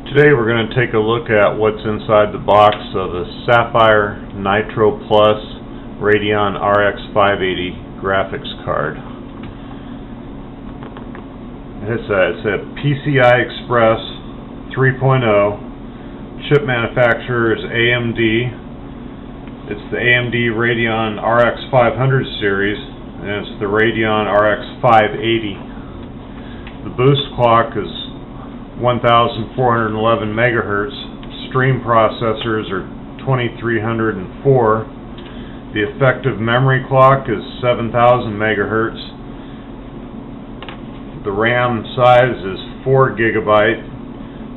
Today we're going to take a look at what's inside the box of a Sapphire Nitro RX580 graphics card. It's a PCI Express 3.0. Chip manufacturer is AMD. It's the AMD RADEON RX500 series, and it's the RADEON RX580. The boost clock is 1,411 megahertz. Stream processors are 2,304. The effective memory clock is 7,000 megahertz. The RAM size is 4 gigabyte.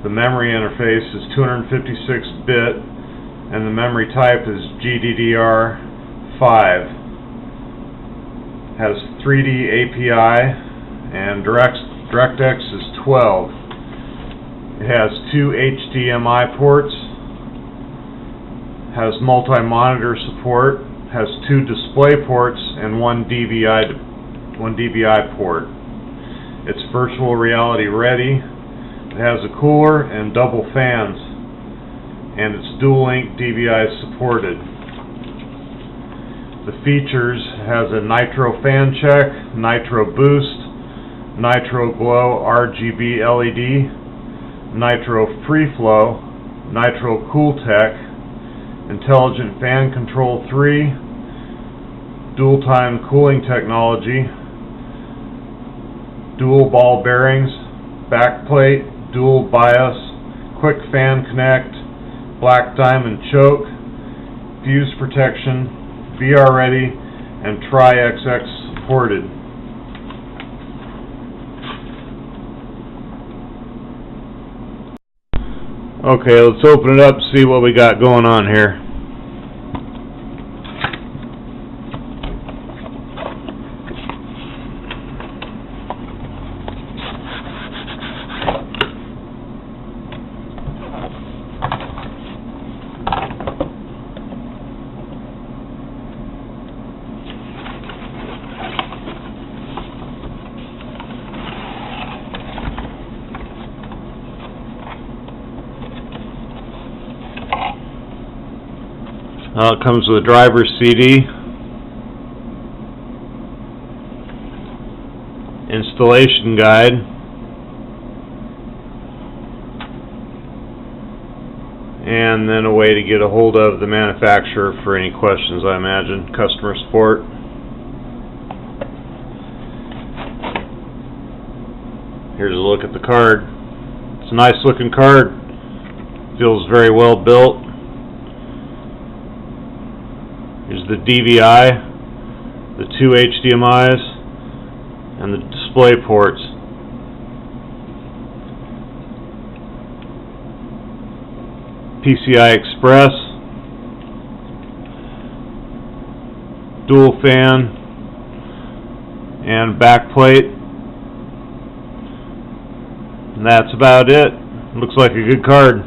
The memory interface is 256-bit, and the memory type is GDDR5. Has 3D API, and DirectX is 12. It has 2 HDMI ports, has multi-monitor support, has 2 display ports, and one DVI port. It's virtual reality ready. It has a cooler and double fans, and it's dual-link DVI supported. The features has a Nitro fan check, Nitro boost, Nitro glow RGB LED, Nitro free flow, Nitro cool tech, intelligent fan control 3, dual time cooling technology, dual ball bearings, backplate, dual bias, quick fan connect, black diamond choke, fuse protection, VR ready, and Tri-XX supported. Okay, let's open it up and see what we got going on here. It comes with a driver's CD, installation guide, and then a way to get a hold of the manufacturer for any questions, I imagine, customer support. Here's a look at the card. It's a nice looking card, feels very well built. Here's the DVI, the 2 HDMIs, and the display ports. PCI Express, dual fan, and backplate. And that's about it. Looks like a good card.